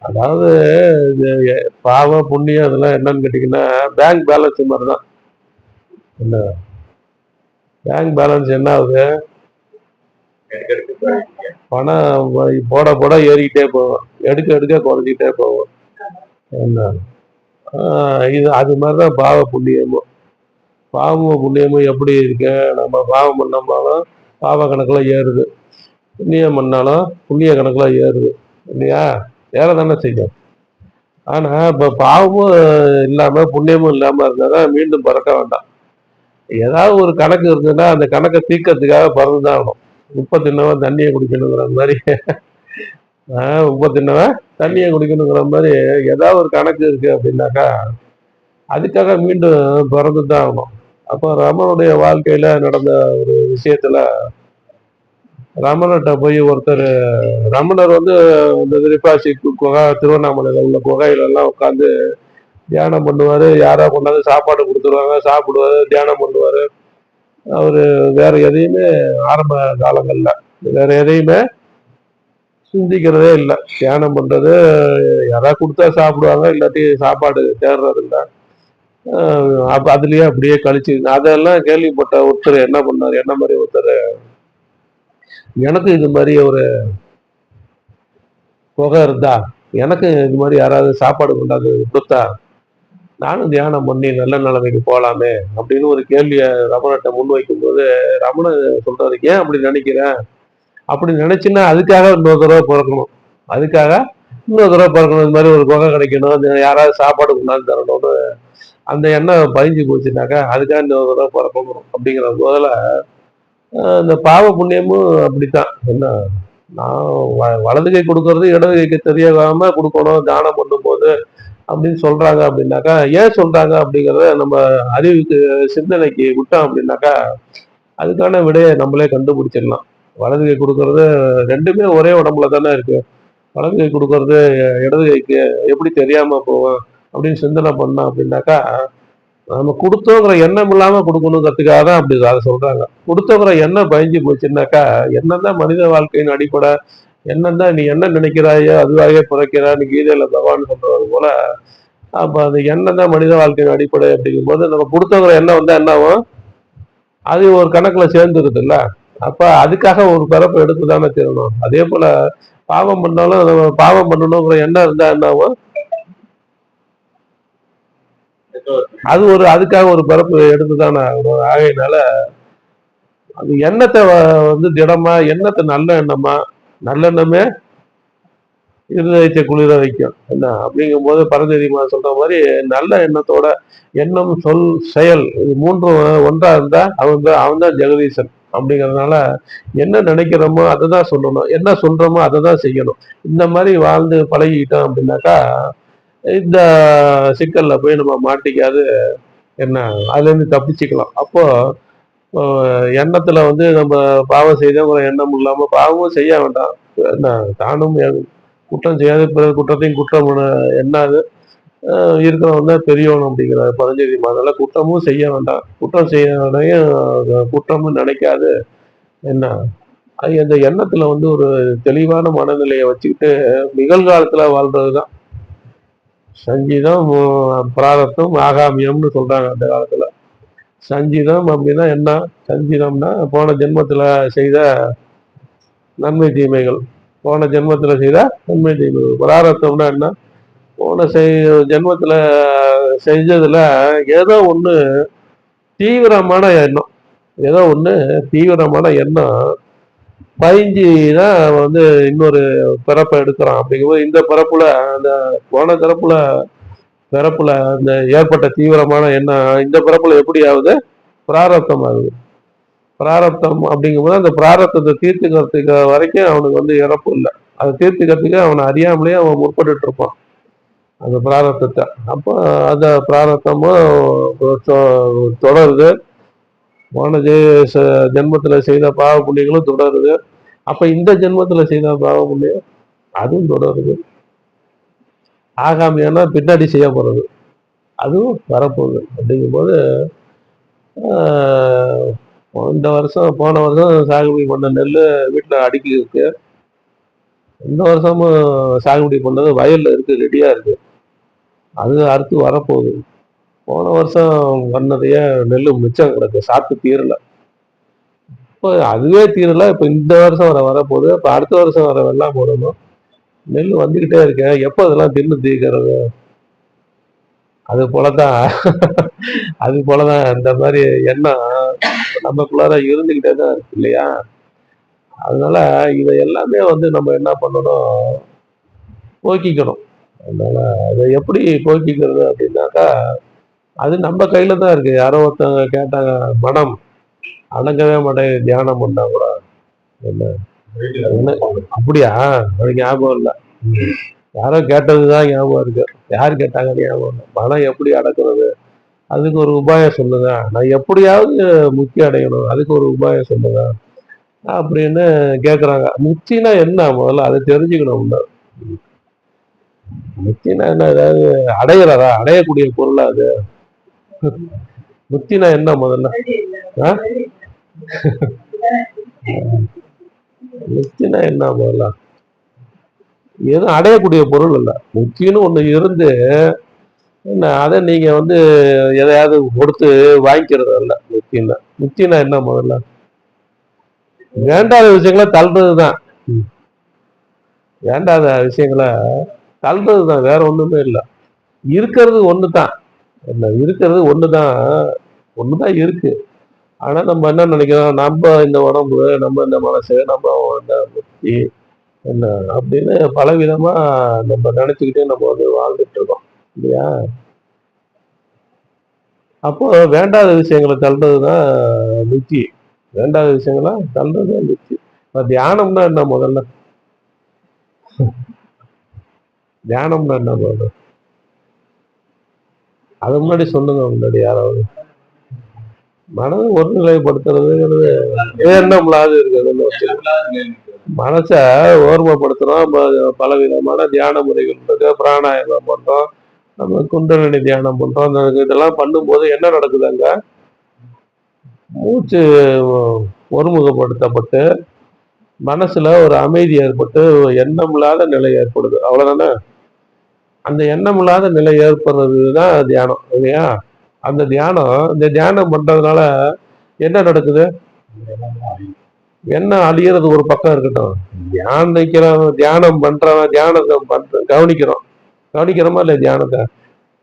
அதாவது இது பாவம், புண்ணியம் அதெல்லாம் என்னன்னு கேட்டீங்கன்னா, பேங்க் பேலன்ஸ் மாதிரி தான். என்ன பேங்க் பேலன்ஸ் என்ன ஆகுது? பணம் போட போட ஏறிக்கிட்டே போகும். எடுக்க எடுக்க குறைஞ்சிக்கிட்டே போகும். என்ன இது அது மாதிரிதான் பாவ புண்ணியமும். பாவமும் புண்ணியமும் எப்படி இருக்கு? நம்ம பாவம் பண்ணோம்னாலும் பாவ கணக்குல ஏறுது. புண்ணியம் பண்ணாலும் புண்ணிய கணக்குல ஏறுது. இல்லையா? ஏற தானே செய்யும். ஆனா இப்ப பாவமும் இல்லாம புண்ணியமும் இல்லாம இருந்தாதான் மீண்டும் பிறக்க வேண்டாம். ஏதாவது ஒரு கணக்கு இருந்ததுன்னா அந்த கணக்கை தீர்க்கறதுக்காக பிறந்துதான் ஆகணும். உப்பை தின்னவன் தண்ணியை குடிக்கணுங்கிற மாதிரி. உப்பை தின்னவன் தண்ணியை குடிக்கணுங்கிற மாதிரி ஏதாவது ஒரு கணக்கு இருக்கு அப்படின்னாக்கா அதுக்காக மீண்டும் பிறந்துதான் ஆகணும். அப்போ ரமனுடைய வாழ்க்கையில நடந்த ஒரு விஷயத்துல ரமணர்கிட்ட போய் ஒருத்தர், ரமணர் வந்து இந்த திருப்பாச்சி குகை, திருவண்ணாமலையில உள்ள குகையில எல்லாம் உட்காந்து தியானம் பண்ணுவாரு. யாரோ கொண்டாந்து சாப்பாடு கொடுத்துருவாங்க, சாப்பிடுவாரு, தியானம் பண்ணுவாரு. அவரு வேற எதையுமே ஆரம்ப காலங்கள்ல வேற எதையுமே சிந்திக்கிறதே இல்லை. தியானம் பண்றது, யாராவது கொடுத்தா சாப்பிடுவாங்க, இல்லாட்டி சாப்பாடு தேடுறது இல்லை. அப்ப அதுலயே அப்படியே கழிச்சு அதெல்லாம் கேள்விப்பட்ட ஒருத்தர் என்ன பண்ணாரு, என்ன மாதிரி ஒருத்தர், எனக்கு இது மாதிரி ஒரு புகை இருந்தா, எனக்கு இது மாதிரி யாராவது சாப்பாடு கொண்டாந்து கொடுத்தா நானும் தியானம் பண்ணி நல்ல நிலைமைக்கு போகலாமே அப்படின்னு ஒரு கேள்வியை ரமணத்தை முன்வைக்கும் போது, ரமண சொல்றாரு, ஏன் அப்படி நினைக்கிறேன்? அப்படி நினைச்சுன்னா அதுக்காக இன்னொரு தடவை பிறக்கணும். அதுக்காக இன்னொரு தடவை பிறக்கணும். இது மாதிரி ஒரு குகை கிடைக்கணும், யாராவது சாப்பாடு கொண்டாந்து தரணும்னு அந்த எண்ணம் பதிஞ்சு போச்சுனாக்கா அதுக்காக இன்னொரு தடவை பிறக்கணும் அப்படிங்கிற போதில் இந்த பாவ புண்ணியமும் அப்படித்தான். என்ன நான் வலது கை கொடுக்கறது இடது கைக்கு தெரியாம கொடுக்கணும் தானம் பண்ணும்போது அப்படின்னு சொல்றாங்க. அப்படின்னாக்கா ஏன் சொல்றாங்க அப்படிங்கிறத நம்ம அறிவுக்கு சிந்தனைக்கு விட்டோம் அப்படின்னாக்கா அதுக்கான விடையை நம்மளே கண்டுபிடிச்சிடலாம். வலது கை கொடுக்கறது ரெண்டுமே ஒரே உடம்புல தானே இருக்கு. வலது கை கொடுக்கறது இடது கைக்கு எப்படி தெரியாம போவோம் அப்படின்னு சிந்தனை பண்ணோம் அப்படின்னாக்கா நம்ம கொடுத்தோங்கிற எண்ணம் இல்லாம கொடுக்கணுங்கிறதுக்காக தான் அப்படி அதை சொல்றாங்க. கொடுத்தோங்கிற எண்ணம் பயஞ்சு போச்சுன்னாக்கா என்னதான் மனித வாழ்க்கையின் அடிப்படை, என்னதான் நீ என்ன நினைக்கிறாயோ அதுவாகவே பிறக்கிறான்னு கீதையில பகவான் சொல்றது போல, அப்ப அந்த எண்ணம் தான் மனித வாழ்க்கையின் அடிப்படை அப்படிங்கும் போது நம்ம கொடுத்தோங்கிற எண்ணம் வந்தா என்ன ஆகும்? அது ஒரு கணக்குல சேர்ந்துருது இல்ல. அப்ப அதுக்காக ஒரு பிறப்பு எடுத்துதானே தீரணும். அதே போல பாவம் பண்ணாலும் நம்ம பாவம் பண்ணணுங்கிற எண்ணம் இருந்தா என்ன ஆகும்? அது ஒரு அதுக்காக ஒரு பிறப்பு எடுத்துதானே ஆகணும். ஆகையினால அது எண்ணத்தை வந்து திடமா, எண்ணத்தை நல்ல எண்ணமா, நல்லெண்ணமே இருதயத்தை குளிர வைக்கும். என்ன அப்படிங்கும் போது பரஞ்சோதிமா சொல்ற மாதிரி நல்ல எண்ணத்தோட எண்ணம், சொல், செயல் இது மூன்றும் ஒன்றா இருந்தா அவன் தான் ஜெகதீசன். அப்படிங்கிறதுனால என்ன நினைக்கிறோமோ அதை தான் சொல்லணும், என்ன சொல்றோமோ அதை தான் செய்யணும். இந்த மாதிரி வாழ்ந்து பழகிக்கிட்டோம் அப்படின்னாக்கா இந்த சிக்கல்ல போய் நம்ம மாட்டிக்காது என்ன அதுல இருந்து தப்பிச்சுக்கலாம். அப்போ எண்ணத்துல வந்து நம்ம பாவம் செய்தோங்கிற எண்ணம் இல்லாம பாவமும் செய்ய வேண்டாம். என்ன தானும் குற்றம் செய்யாது பிறகு குற்றத்தையும் குற்றம் எண்ணாது இருக்கிறவன் தான் பெரியவன் அப்படிங்கிற பதஞ்சலி. அதனால குற்றமும் செய்ய வேண்டாம், குற்றம் செய்யறதையும் குற்றமும் நினைக்காது. என்ன அந்த எண்ணத்துல வந்து ஒரு தெளிவான மனநிலையை வச்சுக்கிட்டு நிகழ்காலத்துல வாழ்றதுதான் சங்கீதம். பிராரத்தம் ஆகாமியம்னு சொல்றாங்க அந்த காலத்துல. சஞ்சீதம் அப்படின்னா என்ன? சஞ்சீதம்னா போன ஜென்மத்துல செய்த நன்மை தீமைகள், போன ஜென்மத்துல செய்த நன்மை தீமைகள். பிராரத்தம்னா என்ன? போன ஜென்மத்துல செஞ்சதுல ஏதோ ஒண்ணு தீவிரமான எண்ணம், ஏதோ ஒண்ணு தீவிரமான எண்ணம் பதிஞ்சுதான் வந்து இன்னொரு பிறப்பை எடுக்கிறான். அப்படிங்கும்போது இந்த பிறப்புல அந்த போன பிறப்புல அந்த ஏற்பட்ட தீவிரமான எண்ணம் இந்த பிறப்புல எப்படி ஆகுது? பிராரப்தம் ஆகுது. பிராரப்தம் அப்படிங்கும்போது அந்த பிராரப்தத்தை தீர்த்துக்கிறதுக்கு வரைக்கும் அவனுக்கு வந்து இறப்பு இல்லை. அதை தீர்த்துக்கிறதுக்கு அவனை அறியாமலேயே அவன் முற்பட்டு இருப்பான் அந்த பிராரப்தத்தை. அப்போ அந்த பிராரப்தமும் தொடருது. போன ஜென்மத்துல செய்த பாவ புண்ணியங்களும் தொடருது. அப்ப இந்த ஜென்மத்துல செய்த பாவ புண்ணியம் அதுவும் தொடருது. ஆகாமியானா பின்னாடி செய்ய போறது அதுவும் வரப்போகுது. அப்படிங்கும்போது இந்த வருஷம் போன வருஷம் சாகுபடி பண்ண நெல் வீட்டில் அடுக்கி இருக்கு. இந்த வருஷமும் சாகுபடி பண்ணது வயல்ல இருக்கு, ரெடியா இருக்கு. அது அறுத்து வரப்போகுது. போன வருஷம் பண்ணதையே நெல் மிச்சம் கிடக்கு, சாப்பிட்டு தீரல. இப்போ அதுவே தீரல, இப்போ இந்த வருஷம் வரப்போகுது. இப்போ அடுத்த வருஷம் வெள்ளாமை போடணும். நெல் வந்துகிட்டே இருக்கேன், எப்போ இதெல்லாம் தின்னு தீர்க்கறது? அது போலதான் அது போலதான் இந்த மாதிரி எண்ணம் நமக்குள்ளார இருந்துகிட்டே தான் இருக்கு இல்லையா? அதனால இதை எல்லாமே நம்ம என்ன பண்ணணும், போக்கிக்கணும். அதனால அதை எப்படி போக்கிக்கிறது அப்படின்னாக்கா, அது நம்ம கையில தான் இருக்கு. யாரோ ஒருத்தவங்க கேட்டாங்க, மனம் அடங்கவே மாட்டேங்குது தியானம் பண்ணா கூட. என்ன என்ன அப்படியா? அது ஞாபகம் இல்லை. யாரோ கேட்டதுதான் ஞாபகம் இருக்கு. யார் கேட்டாங்கன்னு ஞாபகம் இல்லை. மனம் எப்படி அடக்குறது, அதுக்கு ஒரு உபாயம் சொல்லுங்க. நான் எப்படியாவது முக்தி அடையணும், அதுக்கு ஒரு உபாயம் சொல்லுங்க அப்படின்னு கேக்குறாங்க. முக்தினா என்ன, முதல்ல அதை தெரிஞ்சுக்கணும். முக்தினா என்ன, ஏதாவது அடையிறதா, அடையக்கூடிய பொருளா அது? முக்தினா என்ன முதல்ல? முக்தினா என்ன முதல்ல? எதுவும் அடையக்கூடிய பொருள் இல்ல. முக்தின்னு ஒண்ணு இருந்து என்ன, அதை நீங்க எதையாவது கொடுத்து வாங்கிக்கிறது இல்ல முக்தின்னா. முக்தினா என்ன முதல்ல? வேண்டாத விஷயங்களை தள்ளுறதுதான். வேண்டாத விஷயங்களை தள்ளுறதுதான், வேற ஒண்ணுமே இல்லை. இருக்கிறது ஒண்ணுதான். என்ன, இருக்கிறது ஒண்ணுதான். ஒண்ணுதான் இருக்கு. ஆனா நம்ம என்ன நினைக்கிறோம், நம்ம இந்த உடம்பு, நம்ம இந்த மனசு, நம்ம இந்த புத்தி என்ன அப்படின்னு பலவிதமா நம்ம நினைச்சுக்கிட்டே நம்ம வாழ்ந்துட்டு இருக்கோம் இல்லையா? அப்போ வேண்டாத விஷயங்களை தள்ளுறதுதான் முக்தி. வேண்டாத விஷயங்களா தள்ளுறதுதான் முக்தி. இப்ப தியானம்னா என்ன முதல்ல? தியானம்னா என்ன முதல்ல? அது முன்னாடி சொல்லுங்க, முன்னாடி யாராவது. மனதை ஒருநிலைப்படுத்துறதுங்கிறது எண்ணம்லாது இருக்கிறதுன்னு வச்சுக்கோங்க. மனசை ஓர்மைப்படுத்துறோம். பல விதமான தியான முறைகள் இருக்கு. பிராணாயாமம் பண்றோம், நம்ம குண்டலினி தியானம் பண்றோம். இதெல்லாம் பண்ணும்போது என்ன நடக்குது, அங்க மூச்சு ஒருமுகப்படுத்தப்பட்டு மனசுல ஒரு அமைதி ஏற்பட்டு எண்ணம் இல்லாத நிலை ஏற்படுது. அவ்வளவுதானே? அந்த எண்ணம் இல்லாத நிலை ஏற்படுறதுதான் தியானம் இல்லையா? அந்த தியானம், இந்த தியானம் பண்றதுனால என்ன நடக்குது? என்ன அழியறது ஒரு பக்கம் இருக்கட்டும், தியானம் பண்றவன் தியானத்தை கவனிக்கிறோம். கவனிக்கிறோமா இல்லையா தியானத்தை?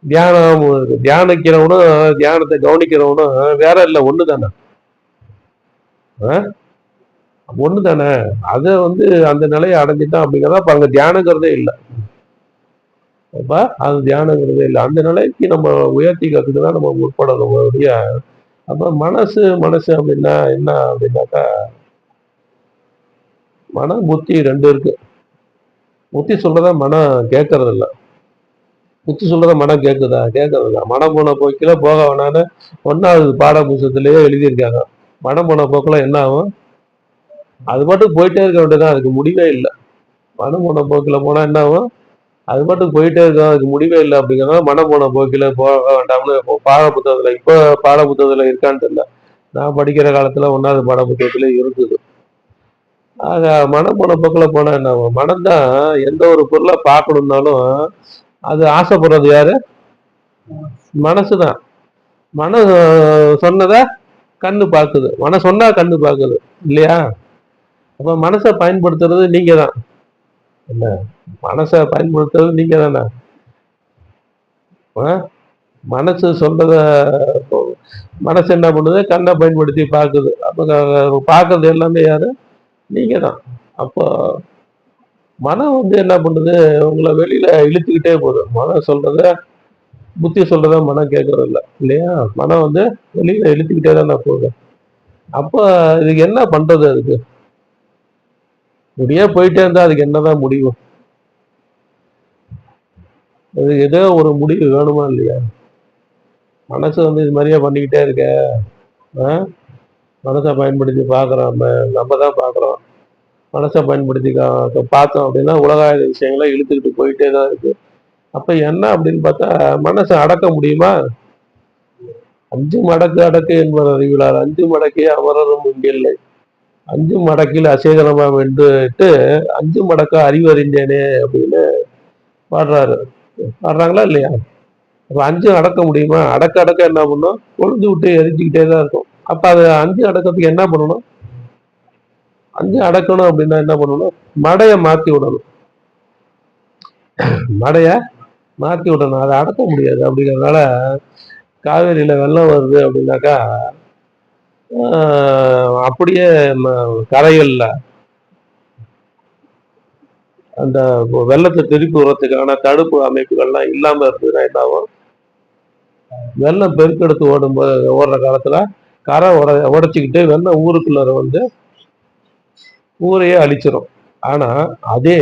தியானம் தியானிக்கிறவனும் தியானத்தை கவனிக்கிறவனும் வேற இல்லை, ஒண்ணு தானே. ஒண்ணு தானே. அதை அந்த நிலையை அடைஞ்சிட்டான் அப்படிங்கிறதா அப்ப அங்க தியானங்கிறதே இல்லை. அப்ப அது தியானங்கிறதே இல்லை. அந்த நிலைக்கு நம்ம உயர்த்திக்கிறதுக்கு தான் நம்ம முற்படணும் ஒழிய. அப்ப மனசு மனசு அப்படின்னா என்ன அப்படின்னாக்கா, மனம் புத்தி ரெண்டு இருக்கு. புத்தி சொல்றதா மனம் கேட்கறது இல்ல. புத்தி சொல்றத மனம் கேட்குதா? கேட்கறது இல்ல. மனம் போன போக்கில போக வேணான்னு 1வது பாட புத்தகத்திலேயே எழுதியிருக்காங்க. மனம் போன போக்குல என்ன ஆகும்? அது பாட்டுக்கு போயிட்டே இருக்க வேண்டியதான், அதுக்கு முடிவே இல்லை. மனம் போன போக்கில போனா என்ன ஆகும்? அது பாட்டுக்கு போயிட்டே இருக்கும், அதுக்கு முடிவே இல்லை. அப்படிங்கிறத மனம் போன போக்கில போக வேண்டாம்னு பாட புத்தகத்துல, இப்ப பாட புத்தகத்துல இருக்கான்னு தெரியல. நான் படிக்கிற காலத்துல 1வது பாட புத்தகத்துல இருக்குது. ஆக மனம் போன போக்கில் போனா என்ன ஆகும்? மனம் தான் எந்த ஒரு பொருளை பார்க்கணும்னாலும் அது ஆசைப்படுறது யாரு? மனசுதான். மனம் சொன்னதை கண்ணு பார்க்குது, மனம் சொன்னா கண்ணு பார்க்குது இல்லையா? அப்ப மனசை பயன்படுத்துறது நீங்க தான். என்ன, மனசை பயன்படுத்துறது நீங்க தானே. மனசு சொல்றத மனசு என்ன பண்ணுது? கண்ணை பயன்படுத்தி பார்க்குது. அப்ப பார்க்கறது எல்லாமே யாரு? நீங்க தான். அப்போ மனம் என்ன பண்ணுது? உங்களை வெளியில இழுத்துக்கிட்டே போகுது. மனம் சொல்றத புத்தி சொல்றத மனம் கேட்கறது இல்லை இல்லையா? மனம் வெளியில இழுத்துக்கிட்டே தானே போகுது. அப்ப இதுக்கு என்ன பண்றது? அதுக்கு முடியே போயிட்டே இருந்தா அதுக்கு என்னதான் முடிவு? அது ஏதோ ஒரு முடிவு வேணுமா இல்லையா? மனசு இது மாதிரியே பண்ணிக்கிட்டே இருக்க. மனசை பயன்படுத்தி பார்க்குறோம், நம்ம தான் பார்க்குறோம். மனசை பயன்படுத்தி பார்த்தோம் அப்படின்னா உலகாய விஷயங்களை இழுத்துக்கிட்டு போயிட்டே தான் இருக்கு. அப்ப என்ன அப்படின்னு பார்த்தா, மனசை அடக்க முடியுமா? 5 மடக்கு அடக்கு என்பது அறிவிலார், 5 மடக்கே அமரரும் இங்கில்லை அஞ்சு மடக்கில் அசேகரமா வென்றுட்டு அஞ்சு மடக்கா அறிவறிந்தேனே அப்படின்னு பாடுறாரு. பாடுறாங்களா இல்லையா? அப்ப அஞ்சு அடக்க முடியுமா? அடக்க அடக்க என்ன பண்ணும்? கொழுந்து விட்டு எரிஞ்சுக்கிட்டே தான் இருக்கும். அப்ப அது அஞ்சு அடக்கத்துக்கு என்ன பண்ணணும்? அஞ்சு அடக்கணும் அப்படின்னா என்ன பண்ணணும்? மடைய மாத்தி விடணும். மடைய மாத்தி விடணும். அதை அடக்க முடியாது. அப்படிங்கிறதுனால காவேரியில வெள்ளம் வருது அப்படின்னாக்கா அப்படியே கரைகள்ல அந்த வெள்ளத்தை திருப்பி விடுறதுக்கான தடுப்பு அமைப்புகள்லாம் இல்லாம இருந்ததுன்னா என்ன ஆகும்? வெள்ளம் பெருக்கெடுத்து ஓடுற காலத்துல கரை உடைச்சிக்கிட்டு வெள்ளம் ஊருக்குள்ளார வந்து ஊரையே அழிச்சிடும். ஆனா அதே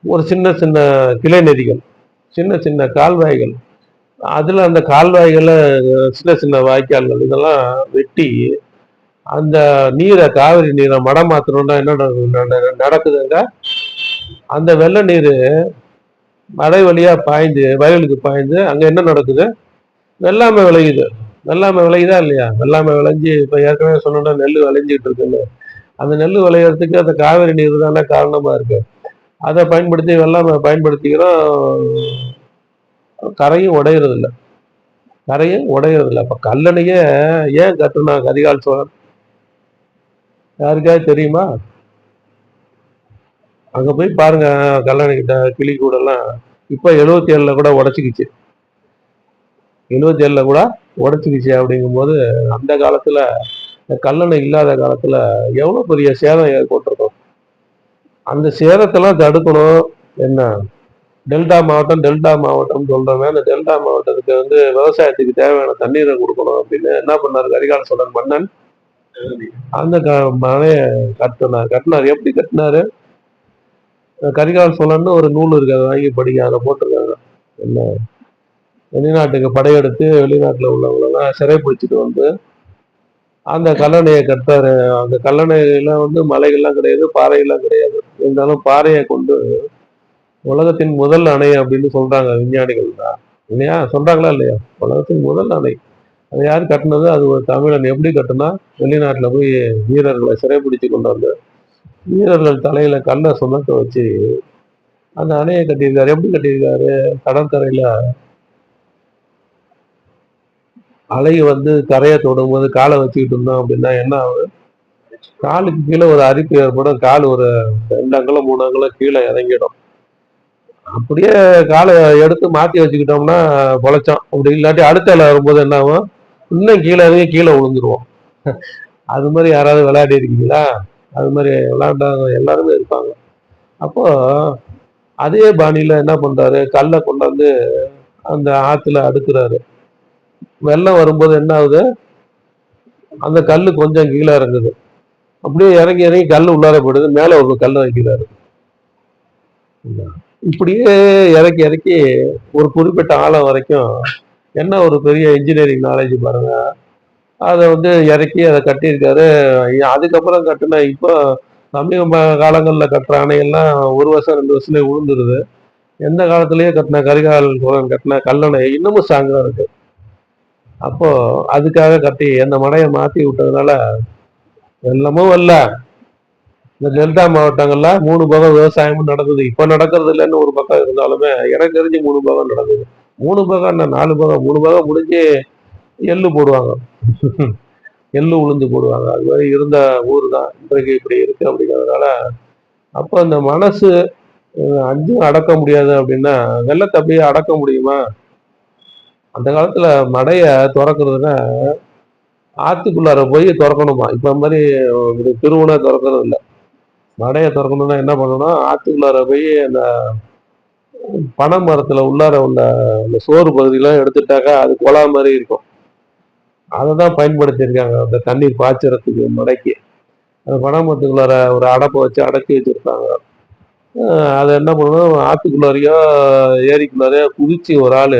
ஒரு சின்ன சின்ன கிளை நதிகள், சின்ன சின்ன கால்வாய்கள், அதுல அந்த கால்வாய்கள்ல சின்ன சின்ன வாய்க்கால்கள் இதெல்லாம் வெட்டி அந்த நீரை காவிரி நீரை மடம் மாத்தணும்னா என்ன நடக்குதுங்க? அந்த வெள்ள நீர் மழை வழியா பாய்ந்து வயலுக்கு பாய்ந்து அங்க என்ன நடக்குது? வெள்ளாமை விளையுது. வெள்ளாமை விளையுதா இல்லையா? வெள்ளாமை விளைஞ்சு இப்ப ஏற்கனவே சொன்னா நெல் விளைஞ்சிட்டு இருக்குன்னு. அந்த நெல் விளையறதுக்கு அந்த காவிரி நீர் தானே காரணமா இருக்கு. அதை பயன்படுத்தி வெள்ளாமை பயன்படுத்திக்கிறோம். கரையும் உடையறது இல்லை. கரையும் உடையறது இல்லை. அப்ப கல்லணையே ஏன் கட்டுனா கரிகால் சோழன்? யாருக்காவது தெரியுமா? அங்க போய் பாருங்க கல்லணை கிட்ட கிளி கூட எல்லாம் இப்ப 77ல கூட உடச்சிக்கிச்சு. 77ல கூட உடச்சிக்கிச்சு. அப்படிங்கும் போது அந்த காலத்துல கல்லணை இல்லாத காலத்துல எவ்வளவு பெரிய சேதம் ஏற்பட்டிருக்கும். அந்த சேதத்தெல்லாம் தடுக்கணும். என்ன டெல்டா மாவட்டம் சொல்றவன் அந்த டெல்டா மாவட்டத்துக்கு வந்து விவசாயத்துக்கு தேவையான தண்ணீரை கொடுக்கணும் அப்படின்னு என்ன பண்ணாரு கரிகால சோழன் மன்னன்? அந்த மனைய கட்டினார். எப்படி கட்டினாரு? கரிகால சோழன் ஒரு நூல் இருக்கு, அதை வாங்கி படிக்க. அதை போட்டிருக்காங்க. என்ன வெளிநாட்டுக்கு படையெடுத்து வெளிநாட்டுல உள்ளவங்களெல்லாம் சிறை பிடிச்சிட்டு வந்து அந்த கல்லணையை கட்டாரு. அந்த கல்லணையில வந்து மலைகள்லாம் கிடையாது, பாறைகள்லாம் கிடையாது. இருந்தாலும் பாறையை கொண்டு உலகத்தின் முதல் அணை அப்படின்னு சொல்றாங்க விஞ்ஞானிகள் தான் இல்லையா? சொல்றாங்களா இல்லையா? உலகத்தின் முதல் அணை. அதை யார் கட்டினது? அது ஒரு தமிழன். எப்படி கட்டுனா? வெளிநாட்டுல போய் வீரர்களை சிறைப்பிடிச்சு கொண்டு வந்து வீரர்கள் தலையில கல்லை சுமக்க வச்சு அந்த அணையை கட்டியிருக்காரு. எப்படி கட்டியிருக்காரு? கடற்கரையில அலை வந்து கரையை தொடும்போது காலை வச்சுக்கிட்டு இருந்தோம் அப்படின்னா என்ன ஆகும்? காலுக்கு கீழே ஒரு அரிப்பு ஏற்படும். கால் ஒரு 2 அங்குலம் 3 அங்குலம் கீழே இறங்கிடும். அப்படியே காலை எடுத்து மாத்தி வச்சுக்கிட்டோம்னா பொழைச்சோம். அப்படி இல்லாட்டி அடுத்த இலை வரும்போது என்ன ஆகும்? இன்னும் கீழே இறங்கி கீழே விழுந்துருவோம். அது மாதிரி யாராவது விளையாடி இருக்கீங்களா? அது மாதிரி விளையாண்டவங்க எல்லாருமே இருப்பாங்க. அப்போ அதே பாணியில என்ன பண்றாரு? கல்லை கொண்டாந்து அந்த ஆத்துல அடுக்குறாரு. வெள்ளம் வரும்போது என்ன ஆகுது? அந்த கல்லு கொஞ்சம் கீழே இறங்குது. அப்படியே இறங்கி இறங்கி கல் உள்ளார போயிடுது. மேல ஒரு கல் வைக்கிறாரு. இப்படியே இறக்கி இறக்கி ஒரு குறிப்பிட்ட ஆழம் வரைக்கும் என்ன ஒரு பெரிய இன்ஜினியரிங் நாலேஜ் பாருங்க. அதை வந்து இறக்கி அதை கட்டியிருக்காரு. அதுக்கப்புறம் கட்டுன இப்போ சமீப காலங்களில் கட்டுற அணையெல்லாம் 1 வருஷம் 2 வருஷத்துலேயே விழுந்துருது. எந்த காலத்திலேயே கட்டின கரிகால் சோழன் கட்டின கல்லணை இன்னமும் ஸ்ட்ராங்கா இருக்கு. அப்போ அதுக்காக கட்டி அந்த மடையை மாத்தி விட்டதுனால வெள்ளமும் வரல. இந்த டெல்டா மாவட்டங்கள்ல 3 பாகம் விவசாயமும் நடக்குது. இப்ப நடக்கிறது இல்லைன்னு ஒரு பக்கம் இருந்தாலுமே எனக்கு தெரிஞ்சு 3 பாகம் நடக்குது. 3 பாகம் என்ன 4 பாகம் 3 பாகம் முடிஞ்சு எள்ளு போடுவாங்க. எள்ளு உளுந்து போடுவாங்க. அது மாதிரி இருந்த ஊர் தான் இன்றைக்கு இப்படி இருக்கு. அப்படிங்கிறதுனால அப்போ அந்த மனசு அஞ்சும் அடக்க முடியாது அப்படின்னா வெள்ளத்தை அப்படியே அடக்க முடியுமா? அந்த காலத்துல மடைய திறக்கிறதுனா ஆத்துக்குள்ளார போய் திறக்கணுமா? இப்ப மாதிரி திருவுணா திறக்கிறது இல்லை. மடையை திறக்கணும்னா என்ன பண்ணணும்? ஆத்துக்குள்ளார போய் அந்த பனை மரத்துல உள்ளார உள்ள அந்த சோறு பகுதியெல்லாம் எடுத்துட்டாக்கா அது குழா மாதிரி இருக்கும். அதை தான் பயன்படுத்தியிருக்காங்க அந்த தண்ணீர் பாய்ச்சறதுக்கு மடைக்கு. அந்த பனை மரத்துக்குள்ளார ஒரு அடைப்பை வச்சு அடைச்சி வச்சிருப்பாங்க. அதை என்ன பண்ணணும்? ஆத்துக்குள்ளாரையோ ஏரிக்குள்ளாரையோ குதிச்சு ஒரு ஆள்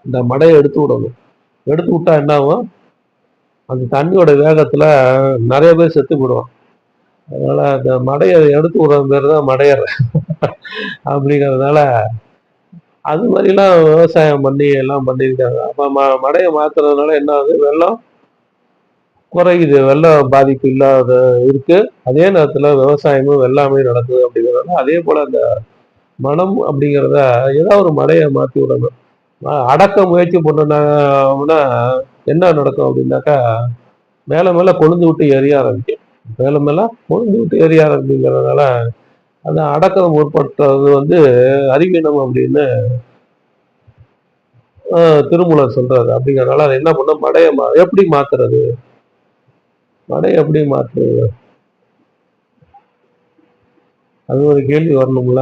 இந்த மடையை எடுத்து விடணும். எடுத்து விட்டா என்ன ஆகும்? அந்த தண்ணியோட வேகத்துல நிறைய பேர் செத்து போடுவான். அதனால அந்த மடையை எடுத்து விடுறது பேர் தான் மடையர். அப்படிங்கிறதுனால அது மாதிரிலாம் விவசாயம் பண்ணி எல்லாம் பண்ணியிருக்காங்க. அப்ப மடையை மாத்துறதுனால என்ன ஆகுது? வெள்ளம் குறையுது, வெள்ள பாதிப்பு இல்லாத இருக்கு. அதே நேரத்துல விவசாயமும் வெள்ளாமை நடக்குது அப்படிங்கிறதால, அதே போல அந்த மனம் அப்படிங்கிறத ஏதாவது ஒரு மடையை மாத்தி விடணும். அடக்க முயற்சி பண்ணோம்னா என்ன நடக்கும் அப்படின்னாக்கா, மேல மேல கொழுந்து விட்டு எரிய ஆரம்பிக்கும். மேல மேல கொழுந்து விட்டு எரிய ஆரம்பிக்கிறதுனால அதை அடக்க முற்பட்டது வந்து அறிவீனம் அப்படின்னு திருமூலர் சொல்றாரு. அப்படிங்கிறதுனால அதை என்ன பண்ண மடைய எப்படி மாத்துறது, மடைய எப்படி மாத்துறது, அது ஒரு கேள்வி வரணும்ல.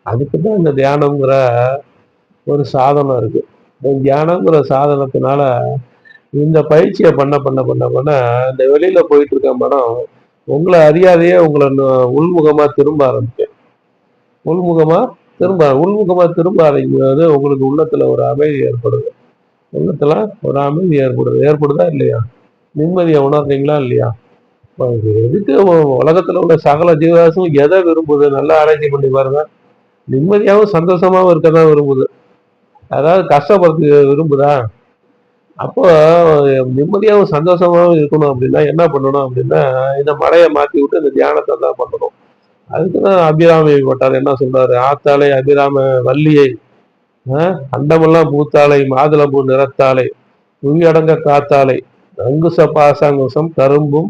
அதுக்குதான் இந்த தியானம்ங்கிற ஒரு சாதனம் இருக்கு. இந்த தியானம்ங்கிற சாதனத்தினால இந்த பயிற்சியை பண்ண பண்ண பண்ண பண்ண இந்த வெளியில போயிட்டு இருக்க மனம் உங்களை அறியாதையே உங்களை உள்முகமா திரும்ப ஆரம்பிக்கும். உள்முகமா திரும்ப ஆரம்பிக்கும்போது உங்களுக்கு உள்ளத்துல ஒரு அமைதி ஏற்படுது. உள்ளத்துல ஒரு அமைதி ஏற்படுதா இல்லையா? நிம்மதியை உணர்றீங்களா இல்லையா? எதுக்கு உலகத்துல உள்ள சகல ஜீவராசும் எதை விரும்புது? நல்லா ஆராய்ச்சி பண்ணி பாருங்க. நிம்மதியாகவும் சந்தோஷமாவும் இருக்கதான் விரும்புது. அதாவது கஷ்டப்படுறது விரும்புதா? அப்போ நிம்மதியாகவும் சந்தோஷமாவும் இருக்கணும் அப்படின்னா என்ன பண்ணணும் அப்படின்னா, இந்த மழையை மாத்தி விட்டு இந்த தியானத்தை தான் பண்ணணும். அதுக்குதான் அபிராமி பட்டார் என்ன சொல்றாரு, ஆத்தாளை அபிராம வள்ளியை, அண்டமெல்லாம் பூத்தாளை மாதுளம்பூ நிறத்தாளை புவியடங்க காத்தாளை அங்குச பாசாங்குசம் கரும்பும்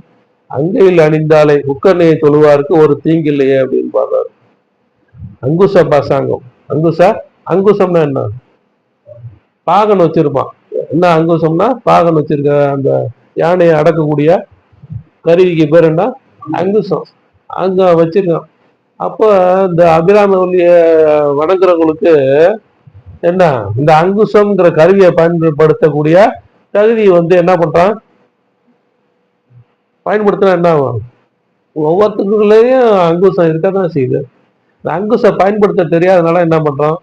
அங்கையில் அணிந்தாலே உக்கண்ணையை தொழுவாருக்கு ஒரு தீங்கில்லையே அப்படின்னு பாடுறாரு. அங்குச பாசாங்கம், அங்குசம்னா என்ன? பாகன் வச்சிருப்பான். என்ன அங்குசம்னா பாகன் வச்சிருக்க அந்த யானையை அடக்கக்கூடிய கருவிக்கு பேர் என்ன? அங்குசம். அங்க வச்சிருக்கான். அப்போ இந்த அபிராமவல்லிய வணங்குறவங்களுக்கு என்ன, இந்த அங்குசம்ங்கிற கருவியை பயன்படுத்தக்கூடிய தகுதி வந்து என்ன பண்றான், பயன்படுத்தினா என்ன ஆகும்? ஒவ்வொருத்தருக்குள்ளேயும் அங்குசம் இருக்கதான் செய்யுது. இந்த அங்குசம் பயன்படுத்த தெரியாதனால என்ன பண்றோம்,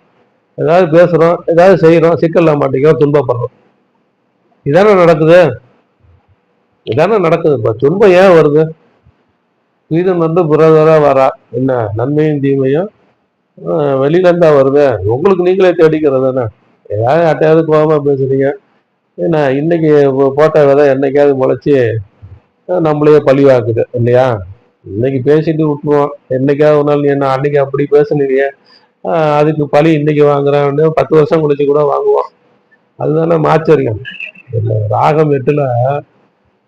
ஏதாவது பேசுறோம், ஏதாவது செய்யறோம், சிக்கல்ல மாட்டேங்கிறோம், துன்பப்படுறோம். இதானே நடக்குது. இப்ப துன்பம் ஏன் வருது? வீதம் வந்து புறதா வரா, என்ன நன்மையும் தீமையும் வெளியில இருந்தா வருது. உங்களுக்கு நீங்களே தேடிக்கிறது தானே. ஏதாவது யார்ட்டையாவது கோபமா பேசுறீங்க, ஏன்னா இன்னைக்கு போட்ட விதை என்னைக்காவது முளைச்சி நம்மளையே பழிவாக்குது இல்லையா? இன்னைக்கு பேசிட்டு விட்டுருவோம், என்னைக்காவது ஒரு நாள் நீ என்ன அன்னைக்கு அப்படி பேசுனீங்க, அதுக்கு பழி இன்னைக்கு வாங்குறான்னு 10 வருஷம் கழிச்சு கூட வாங்குவோம். அதுதானே மாச்சரியம். ராகம் 8ல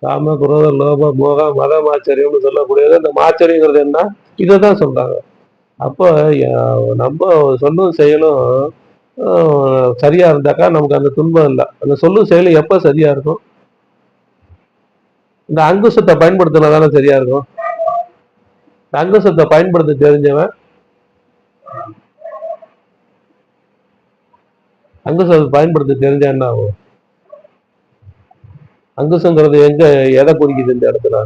காம குரோத லோப மோக மத மாச்சரியம்னு சொல்லக்கூடியது. இந்த மாச்சரியங்கிறது என்ன, இதை தான் சொல்றாங்க. அப்போ நம்ம சொல்லும் செயலும் சரியா இருந்தாக்கா நமக்கு அந்த துன்பம் இல்லை. அந்த சொல்லும் செயலும் எப்ப சரியா இருக்கும்? இந்த அங்குசத்தை பயன்படுத்தினா தானே சரியா இருக்கும். அங்குசத்தை பயன்படுத்த தெரிஞ்சவன், அங்குசத்தை பயன்படுத்த தெரிஞ்ச என்ன ஆகும்? அங்குசங்கிறது எங்க எதை குறிக்குது இந்த இடத்துல?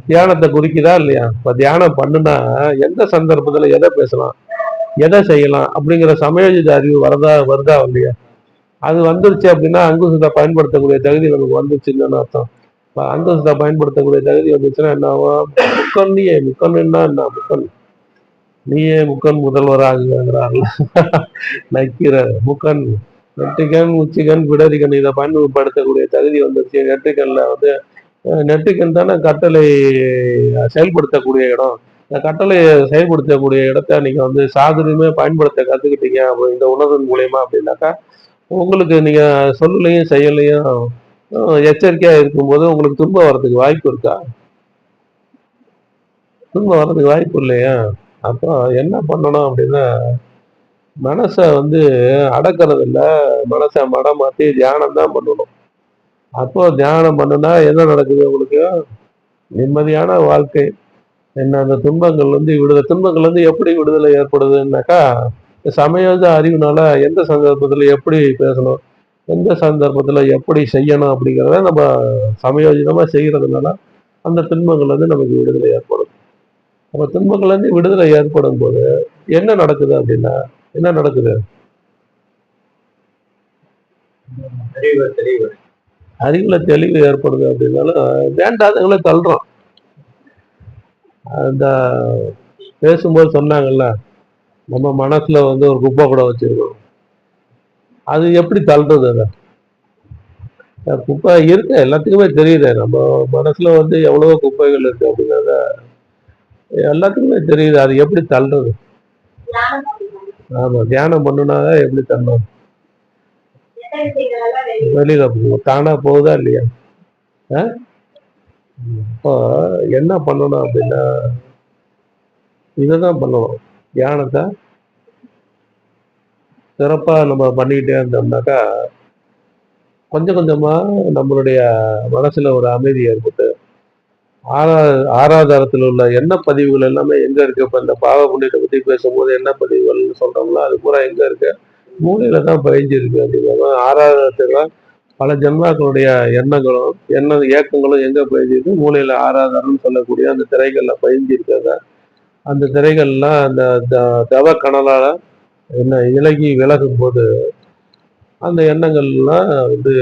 தியானத்தை குறிக்குதா இல்லையா? இப்ப தியானம் பண்ணுனா எந்த சந்தர்ப்பத்துல எதை பேசலாம், எதை செய்யலாம் அப்படிங்கிற சமயோஜித அறிவு வருதா இல்லையா? அது வந்துருச்சு அப்படின்னா அங்குசத்தை பயன்படுத்தக்கூடிய தகுதி நமக்கு வந்துருச்சுன்னு அர்த்தம். அங்குசத்தை பயன்படுத்தக்கூடிய தகுதி வந்துச்சுன்னா என்ன ஆகும்? முக்கன்னா என்ன முக்கன், நீயே முக்கன் முதல்வராகிறார்கள் நக்கிற முக்கன், நெற்றிக்கண் உச்சிக்கண் பிடரிக்கண் இதை பயன்படுத்தக்கூடிய தகுதி வந்துருச்சு. நெற்றிக்கண்ல வந்து நெற்றிக்கண் தானே கட்டளை செயல்படுத்தக்கூடிய இடம். இந்த கட்டளையை செயல்படுத்தக்கூடிய இடத்த நீங்க வந்து சாதுரியமே பயன்படுத்த கத்துக்கிட்டீங்க இந்த உணர்வின் மூலியமா அப்படின்னாக்கா, உங்களுக்கு நீங்க சொல்லலையும் செயலையும் எச்சரிக்கையா இருக்கும்போது உங்களுக்கு துன்பம் வர்றதுக்கு வாய்ப்பு இருக்கா? துன்பம் வர்றதுக்கு வாய்ப்பு இல்லையா? அப்போ என்ன பண்ணணும் அப்படின்னா, மனசை வந்து அடக்கிறது இல்ல, மனசை மடம் மாத்தி தியானம் தான் பண்ணணும். அப்போ தியானம் பண்ணுனா என்ன நடக்குது உங்களுக்கு? நிம்மதியான வாழ்க்கை. என்ன அந்த துன்பங்கள்ல இருந்து எப்படி விடுதலை ஏற்படுதுன்னாக்கா, சமயோஜ அறிவுனால எந்த சந்தர்ப்பத்துல எப்படி பேசணும், எந்த சந்தர்ப்பத்துல எப்படி செய்யணும் அப்படிங்கிறத நம்ம சமயோஜிதமா செய்யறதுனால அந்த துன்பங்கள்ல இருந்து நமக்கு விடுதலை ஏற்படும். அப்ப துன்பங்கள்ல இருந்து விடுதலை ஏற்படும் போது என்ன நடக்குது அப்படின்னா, என்ன நடக்குது? அறிவுல தெளிவு ஏற்படுது அப்படின்னாலும் வேண்டாதவங்களை தள்ளுறோம். அந்த பேசும்போது சொன்னாங்கல்ல, நம்ம மனசுல வந்து ஒரு குப்பை கூட வச்சிருக்கோம். அது எப்படி தள்ளுறது? அதை குப்பை இருக்கு, எல்லாத்துக்குமே தெரியுது. நம்ம மனசுல வந்து எவ்வளவோ குப்பைகள் இருக்கு அப்படிங்கிறத எல்லாத்துக்குமே தெரியுது. அது எப்படி தள்ளுறது? ஆமா, தியானம் பண்ணுனாதான் எப்படி தள்ளும்? வெளியில தானா போகுதா இல்லையா? இப்போ என்ன பண்ணணும் அப்படின்னா, இதைதான் பண்ணணும். தியானத்தை சிறப்பா நம்ம பண்ணிக்கிட்டே இருந்தோம்னாக்கா, கொஞ்சம் கொஞ்சமா நம்மளுடைய மனசுல ஒரு அமைதி ஏற்பட்டு, ஆறா ஆறாதாரத்தில் உள்ள எண்ண பதிவுகள் எல்லாமே எங்க இருக்கு? இப்ப இந்த பாவ புண்ணியத்தை பத்தி பேசும்போது எண்ண பதிவுகள் சொல்றோம்ல, அது பூரா எங்க இருக்கு? மூளையில தான் பதிஞ்சிருக்கு அப்படிங்கிறது. ஆறாதாரத்துல பல ஜென்மாக்களுடைய எண்ணங்களும் ஏக்கங்களும் எங்க பதிஞ்சிருக்கு? மூளையில ஆறாதாரம்னு சொல்லக்கூடிய அந்த திரைகள்ல பதிஞ்சிருக்கிறத, அந்த திரைகள்லாம் அந்த தவ கனலால என்ன இலகி விலகும் போது அந்த எண்ணங்கள்லாம் வந்து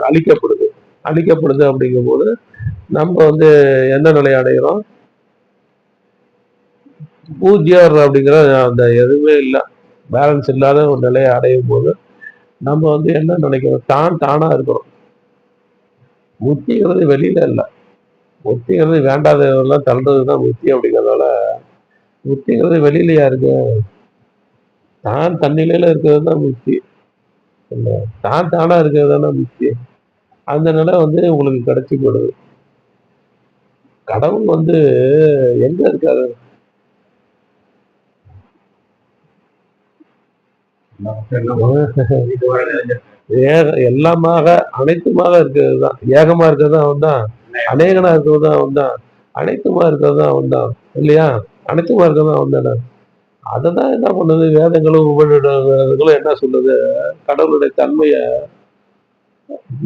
அழிக்கப்படுது. அழிக்கப்படுது அப்படிங்கும்போது நம்ம வந்து எந்த நிலை அடைகிறோம்? பூஜ்யர் அப்படிங்கிற அந்த எதுவுமே இல்லை, பேலன்ஸ் இல்லாத ஒரு நிலையை அடையும் போது நம்ம வந்து என்ன நினைக்கிறோம்? தானா இருக்கிறோம். முத்திங்கிறது வெளியில இல்லை, முத்திங்கிறது வேண்டாதவெல்லாம் தள்ளுறதுதான் முத்தி அப்படிங்கிறதால, முத்திங்கிறது வெளியிலயா இருக்கு? தான் தன்னிலையில இருக்கிறது தான் முத்தி. இல்ல, தானா இருக்கிறது தானே முத்தி. அந்த நிலை வந்து உங்களுக்கு கிடைச்சி போடுது. கடவுள் வந்து எங்க இருக்காரு? எல்லாமாக அனைத்துமாக இருக்கிறது தான். ஏகமா இருக்கிறது தான் அவன் தான். அநேகனா இருக்கிறது தான் அவன் தான். அனைத்துமா இருக்கிறது தான் அவன் தான். இல்லையா? அனைத்துமா இருக்கிறது அவன் தானே. அததான் என்ன பண்ணுது வேதங்களும் உபநிடதங்களும் என்ன சொல்லுது? கடவுளுடைய தன்மைய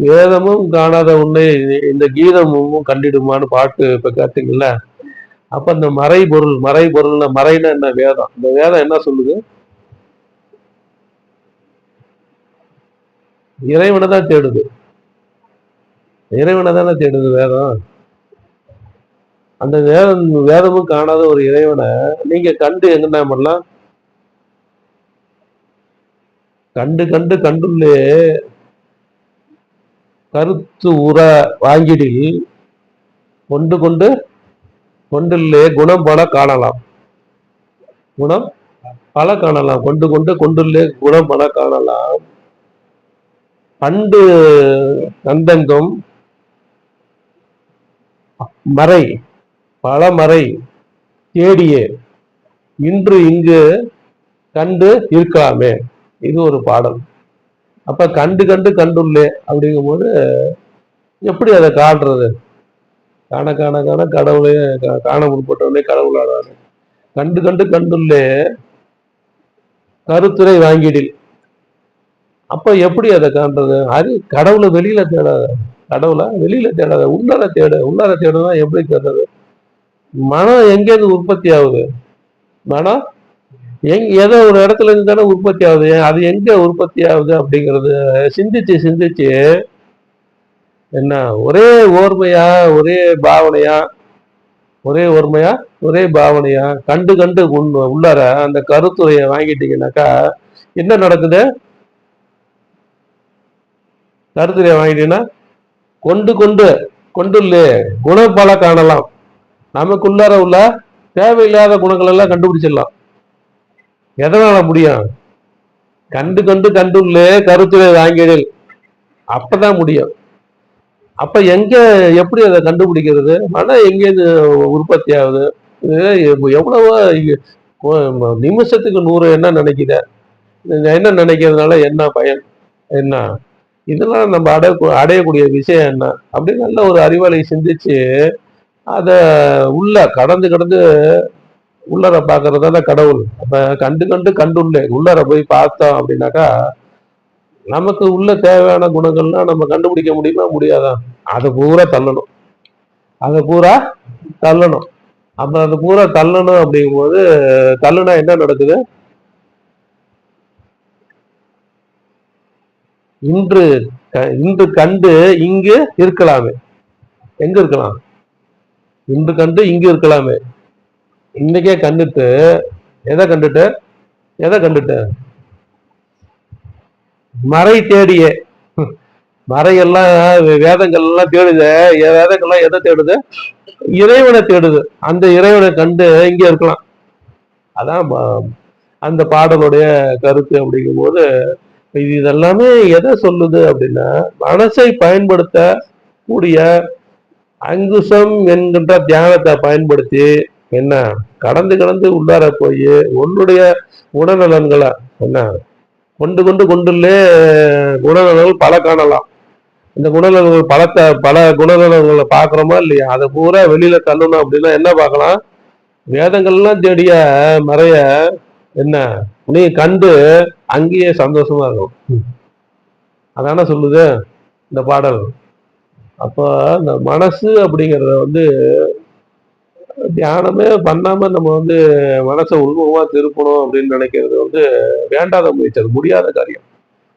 வேதமும் காணாத உன்னை இந்த கீதமும் கண்டிடுமான்னு பாட்டு இப்ப கேட்டீங்கல்ல. அப்ப இந்த மறைபொருள்னா மறைனா என்ன? வேதம். இந்த வேதம் என்ன சொல்லுது? இறைவனை தான் தேடுது. இறைவனை தானே தேடுது வேதம். அந்த வேதமும் காணாத ஒரு இறைவனை நீங்க கண்டு என்ன பண்ணலாம்? கண்டு கண்டு கண்டுள்ளே கருத்து உற வாங்கிடில் கொண்டு கொண்டு கொண்டுள்ளே குணம் பல காணலாம். குணம் பல காணலாம். கொண்டு கொண்டு கொண்டுள்ளே குணம் பல காணலாம். பண்டு நந்தங்கம் மறை பல மறை தேடியே இன்று இங்கு கண்டு இருக்கலாமே. இது ஒரு பாடல். அப்ப கண்டு கண்டு கண்டுள்ளே அப்படிங்கும் போது எப்படி அதை காட்டுறது? காண காண காண கடவுளே காண முற்பட்டவனே கடவுளாடாது. கண்டு கண்டு கண்டுள்ளே கருத்துரை வாங்கிடில். அப்ப எப்படி அதை காண்றது? அது கடவுளை வெளியில தேடாத. கடவுளை வெளியில தேடாத, உள்ளார தேடு. உள்ளார தேடுதான் எப்படி தேடுறது? மனம் எங்கேருந்து உற்பத்தி ஆகுது? மனம் ஏதோ ஒரு இடத்துல இருந்து தானே உற்பத்தி ஆகுது. அது எங்க உற்பத்தி ஆகுது அப்படிங்கிறது சிந்திச்சு சிந்திச்சு என்ன ஒரே ஓர்மையா, ஒரே பாவனையா, ஒரே ஓர்மையா, ஒரே பாவனையா கண்டு கண்டு உள்ளார அந்த கருத்துரையை வாங்கிட்டீங்கன்னாக்கா என்ன நடக்குது? கருத்துரையை வாங்கிட்டீங்கன்னா கொண்டு கொண்டு கொண்டுள்ளே குணம் பல காணலாம். நமக்குள்ளார உள்ள தேவையில்லாத குணங்கள் எல்லாம் கண்டுபிடிச்சிடலாம். எதனால முடியும்? கண்டு கண்டு கண்டுள்ளே கருத்துரை வாங்கிடில். அப்பதான் முடியும். அப்ப எங்க எப்படி அதை கண்டுபிடிக்கிறது? மனம் எங்கேருந்து உற்பத்தி ஆகுது? எவ்வளவோ நிமிஷத்துக்கு 100 என்ன நினைக்கிற? என்ன நினைக்கிறதுனால என்ன பயன்? என்ன இதெல்லாம் நம்ம அடையக்கூடிய விஷயம் என்ன அப்படின்னு நல்ல ஒரு அறிவாளி சிந்திச்சு அத உள்ள கடந்து கடந்து உள்ளர பாக்குறதான கடவுள். அப்ப கண்டு கண்டு கண்டுள்ளே உள்ளர போய் பார்த்தோம் அப்படின்னாக்கா நமக்கு உள்ள தேவையான குணங்கள்லாம் நம்ம கண்டுபிடிக்க முடியுமா? முடியாதா? அதை பூரா தள்ளணும். அதை பூரா தள்ளணும். அப்ப அதை பூரா தள்ளணும் அப்படிங்கும்போது தள்ளுனா என்ன நடக்குது? இன்று இன்று கண்டு இங்கு இருக்கலாமே. எங்க இருக்கலாம்? இன்று கண்டு இங்கு இருக்கலாமே. இன்னைக்கே கண்டுட்டு எதை கண்டுட்டு எதை கண்டுட்டு மறை தேடியே மறையெல்லாம் வேதங்கள் எல்லாம் தேடுது. வேதங்கள்லாம் எதை தேடுது? இறைவனை தேடுது. அந்த இறைவனை கண்டு இங்க இருக்கலாம். அதான் அந்த பாடலுடைய கருத்து. அப்படிங்கும் போது இதெல்லாமே எதை சொல்லுது அப்படின்னா, மனசை பயன்படுத்த கூடிய அங்குசம் என்கின்ற தியானத்தை பயன்படுத்தி என்ன கடந்து கடந்து உள்ளார போய் உன்னுடைய குணநலன்களை என்ன கொண்டு கொண்டு கொண்டுள்ளே குணநலன்கள் பல காணலாம். இந்த குணநலன்கள் பல குணநலன்களை பார்க்குறோமா இல்லையா? அதை பூரா வெளியில தள்ளணும் அப்படின்னா என்ன பார்க்கலாம்? வேதங்கள்லாம் தேடிய மறைய என்ன நீ கண்டு அங்கேயே சந்தோஷமா இருக்கும். அதான சொல்லுது இந்த பாடல். அப்போ இந்த மனசு அப்படிங்கிறத வந்து தியானமே பண்ணாம நம்ம வந்து மனசை உள்முகமா திருப்பணும் அப்படின்னு நினைக்கிறது வந்து வேண்டாத முயற்சி, அது முடியாத காரியம்.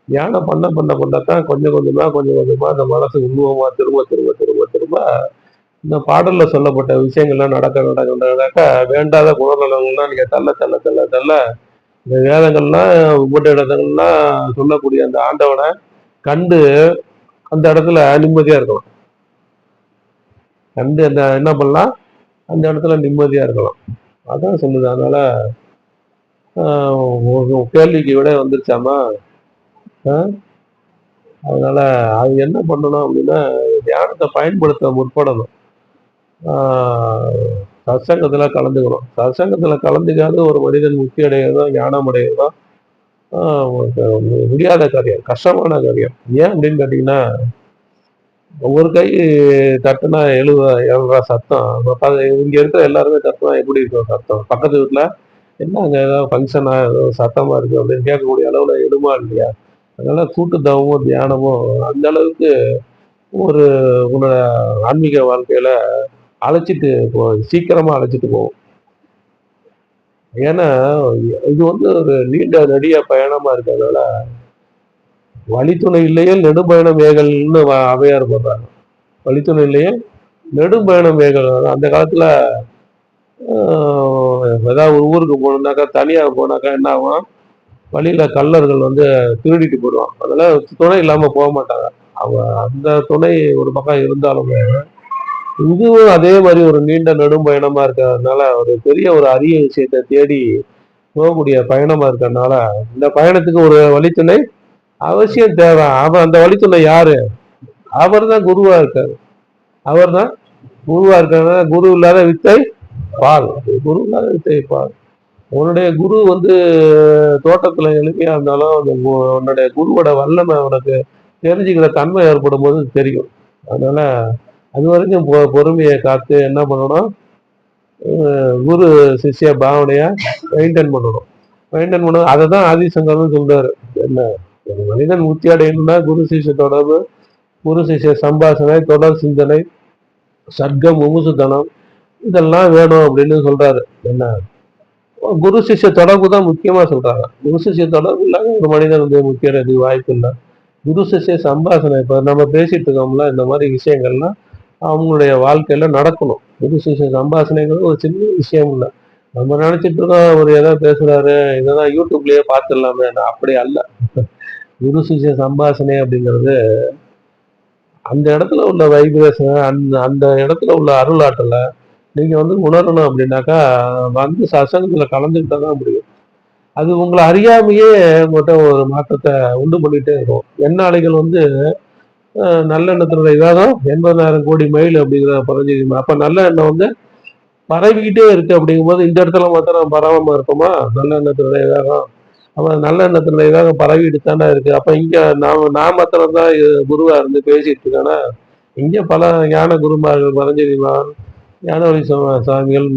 தியானம் பண்ணத்தான் கொஞ்சம் கொஞ்சமா அந்த மனசு உள்முகமா திரும்ப திரும்ப திரும்ப திரும்ப இந்த பாடல்ல சொல்லப்பட்ட விஷயங்கள்லாம் நடக்க வேண்டாத குணநலங்கள்லாம் நீங்க தள்ள தள்ள தள்ள தள்ள இந்த வேதங்கள்லாம் உபநிடதங்கள்லாம் சொல்லக்கூடிய அந்த ஆண்டவனை கண்டு அந்த இடத்துல நிம்மதியா இருக்கலாம். கண்டு அந்த என்ன பண்ணலாம்? அந்த இடத்துல நிம்மதியா இருக்கலாம். அதான் சொல்லுது. அதனால கேள்விக்கு விட வந்துருச்சாமா. அதனால அது என்ன பண்ணணும் அப்படின்னா, தியானத்தை பயன்படுத்த முற்படணும். சத்சங்கத்துல கலந்துக்கணும். சத்சங்கத்துல கலந்துக்காத ஒரு மனிதன் முக்தி அடைகிறதோ ஞானம் அடைகிறதோ முடியாத காரியம், கஷ்டமான காரியம். ஏன் அப்படின்னு கேட்டீங்கன்னா, ஒரு கை தட்டுனா எழுற சத்தம் இங்க இருக்கிற எல்லாருமே தட்டுனா எப்படி இருக்கும் சத்தம்? பக்கத்து வீட்டுல என்ன அங்க ஏதாவது ஃபங்க்ஷனா ஏதோ சத்தமா இருக்கு அப்படின்னு கேட்கக்கூடிய அளவுல எடுமா இல்லையா? அதனால கூட்டு தவமும் தியானமும் அந்த அளவுக்கு ஒரு உன்னோட ஆன்மீக வாழ்க்கையில அழைச்சிட்டு சீக்கிரமா அழைச்சிட்டு போகும். ஏன்னா இது வந்து ஒரு நீண்ட நெடிய பயணமா இருக்கிறதுனால வழித்துணை இல்லையே நெடும்பயணம் ஏகல்னு அவையார் போடுறாங்க. வழித்துணை இல்லையே நெடும்பயணம் ஏகல். அந்த காலத்துல ஏதாவது ஒரு ஊருக்கு போகணுன்னாக்கா தனியாக போனாக்கா என்ன ஆகும்? வழியில கள்ளர்கள் வந்து திருடிட்டு போடுவான். அதனால துணை இல்லாம போக மாட்டாங்க. அந்த துணை ஒரு பக்கம் இருந்தாலுமே இதுவும் அதே மாதிரி ஒரு நீண்ட நெடும் பயணமா இருக்கிறதுனால ஒரு பெரிய ஒரு அரிய விஷயத்தை தேடி போகக்கூடிய பயணமா இருக்கிறதுனால இந்த பயணத்துக்கு ஒரு வழித்துணை அவசியம் தேவை. அந்த வழித்துணை யாரு? அவர் தான் குருவா இருக்காரு. அவர் தான் குருவா இருக்காரு. குரு இல்லாத வித்தை பால். குரு இல்லாத வித்தை பால். உன்னுடைய குரு வந்து தோட்டத்துல எளிமையா இருந்தாலும் உன்னுடைய குருவோட வல்லமை உனக்கு தெரிஞ்சுக்கிற தன்மை ஏற்படும் போது தெரியும். அதனால அது வரைக்கும் பொறுமையை காத்து என்ன பண்ணணும்? குரு சிஷ்ய பாவனையா மெயின்டைன் பண்ணணும். மெயின்டைன் பண்ணணும். அதை தான் ஆதிசங்கர்னு சொல்றாரு. என்ன மனிதன் முத்தி அடையணும்னா குரு சிஷ்ய தொடர்பு, குரு சிஷ்ய சம்பாஷணை, தொடர் சிந்தனை, சர்க்கம், முமுசுத்தனம் இதெல்லாம் வேணும் அப்படின்னு சொல்றாரு. என்ன குரு சிஷ்ய தொடர்பு தான் முக்கியமா சொல்றாங்க. குரு சிஷ்ய தொடர்பு இல்லாத ஒரு மனிதன் வந்து முக்கிய அடைறதுக்கு வாய்ப்பு இல்லை. குரு சிஷ்ய சம்பாஷணை இப்ப நம்ம பேசிட்டு இருக்கோம்ல, இந்த மாதிரி விஷயங்கள்லாம் அவங்களுடைய வாழ்க்கையில நடக்கணும். குரு சிஷ்ய சம்பாஷணைங்கிறது ஒரு சின்ன விஷயம் இல்லை. நம்ம நினைச்சிட்டு இருக்கோம் அவர் ஏதாவது பேசுறாரு, இதெல்லாம் யூடியூப்லயே பார்த்துடலாமே. அப்படி அல்ல. குரு சிஷ்ய சம்பாஷணை அப்படிங்கிறது அந்த இடத்துல உள்ள வைப்ரேஷன், அந்த அந்த இடத்துல உள்ள அருளாற்றலை நீங்க வந்து உணரணும் அப்படின்னாக்கா வந்து சசங்கத்துல கலந்துக்கிட்டா தான் முடியும். அது உங்களை அறியாமையே உங்கள்கிட்ட ஒரு மாற்றத்தை உண்டு பண்ணிட்டே இருக்கும். எண்ணாளிகள் வந்து நல்ல எண்ணத்தினுடைய வேகம் 80,000 கோடி மைல் அப்படிங்கிற பரஞ்சிருக்கோம். அப்ப நல்ல எண்ணம் வந்து பரவிக்கிட்டே இருக்கு. அப்படிங்கும்போது இந்த இடத்துல மாத்திரம் பரவாம இருக்குமா? நல்ல எண்ணத்தினுடைய வேகம் அவன் நல்ல எண்ணத்தினுடைய வேகம் பரவிட்டு தானே இருக்கு. அப்ப இங்க நான் மாத்திரம் தான் குருவா இருந்து பேசிட்டு இருக்கானா? இங்க பல ஞான குருமார்கள் பரஞ்செறிவான், ஞானவழி சுவாமிகள்